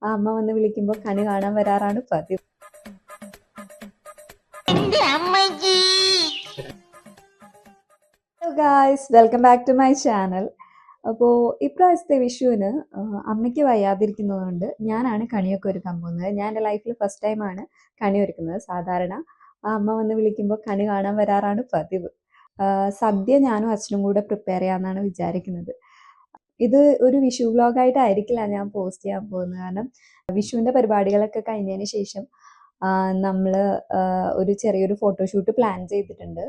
ആ അമ്മ വന്ന് വിളിക്കുമ്പോൾ കണി കാണാൻ വരാറാണ് പതിവ്. Hello guys, welcome back to my channel. അപ്പോൾ ഇപ്രാവശ്യത്തെ വിഷുവിന് അമ്മയ്ക്ക് വയ്യാതിരിക്കുന്നതുകൊണ്ട് ഞാനാണ് കണിയൊക്കെ ഒരുക്കാൻ പോകുന്നത്. ഞാൻ എൻ്റെ ലൈഫിൽ ഫസ്റ്റ് ടൈമാണ് കണി ഒരുക്കുന്നത്. സാധാരണ ആ അമ്മ വന്ന് വിളിക്കുമ്പോൾ കണി കാണാൻ വരാറാണ് പതിവ്. സദ്യ ഞാനും അച്ഛനും കൂടെ പ്രിപ്പയർ ചെയ്യാമെന്നാണ് വിചാരിക്കുന്നത്. ഇത് ഒരു വിഷു വ്ലോഗായിട്ടായിരിക്കില്ല ഞാൻ പോസ്റ്റ് ചെയ്യാൻ പോകുന്നത്. കാരണം വിഷുവിൻ്റെ പരിപാടികളൊക്കെ കഴിഞ്ഞതിന് ശേഷം നമ്മൾ ഒരു ചെറിയൊരു ഫോട്ടോഷൂട്ട് പ്ലാൻ ചെയ്തിട്ടുണ്ട്.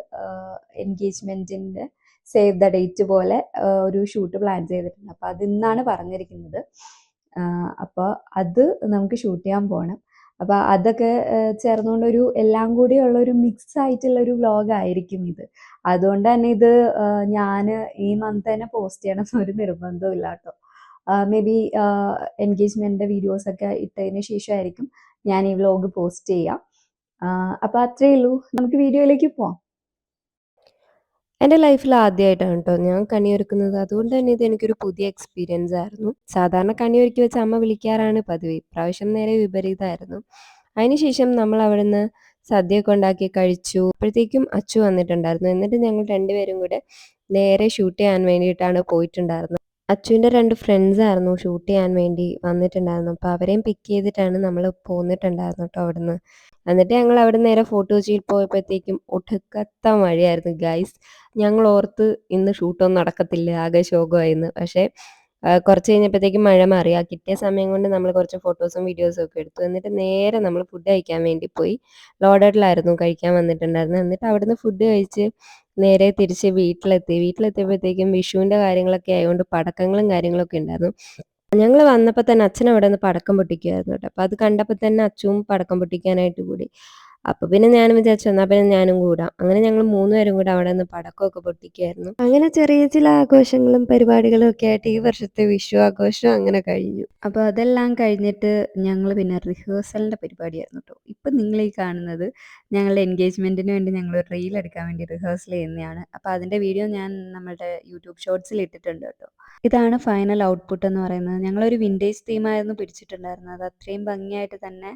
എൻഗേജ്മെൻറ്റിൻ്റെ സേവ് ദ ഡേറ്റ് പോലെ ഒരു ഷൂട്ട് പ്ലാൻ ചെയ്തിട്ടുണ്ട്. അപ്പോൾ അതിന്നാണ് പറഞ്ഞിരിക്കുന്നത്. അപ്പോൾ അത് നമുക്ക് ഷൂട്ട് ചെയ്യാൻ പോകണം. അപ്പോൾ അതൊക്കെ ചേർന്നുകൊണ്ടൊരു എല്ലാം കൂടിയുള്ള ഒരു മിക്സ് ആയിട്ടുള്ളൊരു വ്ലോഗായിരിക്കും ഇത്. അതുകൊണ്ട് തന്നെ ഇത് ഞാൻ ഈ മന്ത് തന്നെ പോസ്റ്റ് ചെയ്യണം എന്നൊരു നിർബന്ധവും ഇല്ല കേട്ടോ. മേ ബി എൻഗേജ്മെൻറ്റിൻ്റെ വീഡിയോസൊക്കെ ഇട്ടതിന് ശേഷമായിരിക്കും ഞാൻ ഈ വ്ലോഗ് പോസ്റ്റ് ചെയ്യാം. അപ്പോൾ അത്രയേ ഉള്ളൂ. നമുക്ക് വീഡിയോയിലേക്ക് പോവാം. എൻ്റെ ലൈഫിൽ ആദ്യമായിട്ടാണ് കേട്ടോ ഞാൻ കണിയൊരുക്കുന്നത്. അതുകൊണ്ട് തന്നെ ഇത് എനിക്കൊരു പുതിയ എക്സ്പീരിയൻസ് ആയിരുന്നു. സാധാരണ കണിയൊരുക്കി വെച്ച് അമ്മ വിളിക്കാറാണ് പതിവ്. ഇപ്രാവശ്യം നേരെ വിപരീതമായിരുന്നു. അതിനുശേഷം നമ്മൾ അവിടുന്ന് സദ്യയൊക്കെ ഉണ്ടാക്കി കഴിച്ചു. അപ്പോഴത്തേക്കും അച്ചു വന്നിട്ടുണ്ടായിരുന്നു. എന്നിട്ട് ഞങ്ങൾ രണ്ടുപേരും കൂടെ നേരെ ഷൂട്ട് ചെയ്യാൻ വേണ്ടിയിട്ടാണ് പോയിട്ടുണ്ടായിരുന്നത്. അച്ചുവിൻ്റെ 2 ഫ്രണ്ട്സ് ആയിരുന്നു ഷൂട്ട് ചെയ്യാൻ വേണ്ടി വന്നിട്ടുണ്ടായിരുന്നു. അപ്പോൾ അവരെയും പിക്ക് ചെയ്തിട്ടാണ് നമ്മൾ പോന്നിട്ടുണ്ടായിരുന്നു കേട്ടോ അവിടുന്ന്. എന്നിട്ട് ഞങ്ങൾ അവിടെ നേരെ ഫോർട്ട് കൊച്ചിയിൽ പോയപ്പോഴത്തേക്കും ഒടുക്കത്ത മഴയായിരുന്നു ഗൈസ്. ഞങ്ങൾ ഓർത്ത് ഇന്ന് ഷൂട്ടൊന്നും നടക്കത്തില്ല, ആകെ ശോകമായിരുന്നു. പക്ഷേ കുറച്ച് കഴിഞ്ഞപ്പോഴത്തേക്കും മഴ മാറി. ആ കിട്ടിയ സമയം കൊണ്ട് നമ്മൾ കുറച്ച് ഫോട്ടോസും വീഡിയോസും ഒക്കെ എടുത്തു. എന്നിട്ട് നേരെ നമ്മൾ ഫുഡ് കഴിക്കാൻ വേണ്ടി പോയി. ലോഡഡിലായിരുന്നു കഴിക്കാൻ വന്നിട്ടുണ്ടായിരുന്നത്. എന്നിട്ട് അവിടുന്ന് ഫുഡ് കഴിച്ച് നേരെ തിരിച്ച് വീട്ടിലെത്തിയപ്പോഴത്തേക്കും വിഷുവിൻ്റെ കാര്യങ്ങളൊക്കെ ആയതുകൊണ്ട് പടക്കങ്ങളും കാര്യങ്ങളൊക്കെ ഉണ്ടായിരുന്നു. ഞങ്ങൾ വന്നപ്പോൾ തന്നെ അച്ഛൻ അവിടെ നിന്ന് പടക്കം പൊട്ടിക്കുമായിരുന്നു കേട്ടോ. അപ്പോൾ അത് കണ്ടപ്പോൾ തന്നെ അച്ഛനും പടക്കം പൊട്ടിക്കാനായിട്ട് കൂടി. അപ്പോൾ പിന്നെ ഞാനും വിചാരിച്ചു എന്നാൽ പിന്നെ ഞാനും കൂടാം. അങ്ങനെ ഞങ്ങൾ 3 പേരും കൂടെ അവിടെ നിന്ന് പടക്കമൊക്കെ പൊട്ടിക്കുമായിരുന്നു. അങ്ങനെ ചെറിയ ചില ആഘോഷങ്ങളും പരിപാടികളും ഒക്കെ ആയിട്ട് ഈ വർഷത്തെ വിഷു ആഘോഷം അങ്ങനെ കഴിഞ്ഞു. അപ്പോൾ അതെല്ലാം കഴിഞ്ഞിട്ട് ഞങ്ങൾ പിന്നെ റിഹേഴ്സലിൻ്റെ പരിപാടിയായിരുന്നു കേട്ടോ. ഇപ്പം നിങ്ങൾ ഈ കാണുന്നത് ഞങ്ങളുടെ എൻഗേജ്മെൻറ്റിന് വേണ്ടി ഞങ്ങൾ റീൽ എടുക്കാൻ വേണ്ടി റിഹേഴ്സൽ ചെയ്യുന്നതാണ്. അപ്പോൾ അതിൻ്റെ വീഡിയോ ഞാൻ നമ്മുടെ യൂട്യൂബ് ഷോർട്സിൽ ഇട്ടിട്ടുണ്ട് കേട്ടോ. ഇതാണ് ഫൈനൽ ഔട്ട്പുട്ട് എന്ന് പറയുന്നത്. ഞങ്ങളൊരു വിൻറ്റേജ് തീമായിരുന്നു പിടിച്ചിട്ടുണ്ടായിരുന്നത്. അത് അത്രയും ഭംഗിയായിട്ട് തന്നെ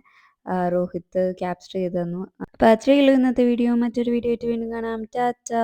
രോഹിത്ത് ക്യാപ്ചർ ചെയ്ത് തന്നു. അപ്പോൾ അത്രയേ ഉള്ളൂ ഇന്നത്തെ വീഡിയോ. മറ്റൊരു വീഡിയോ ആയിട്ട് വീണ്ടും കാണാം. ടാറ്റാ.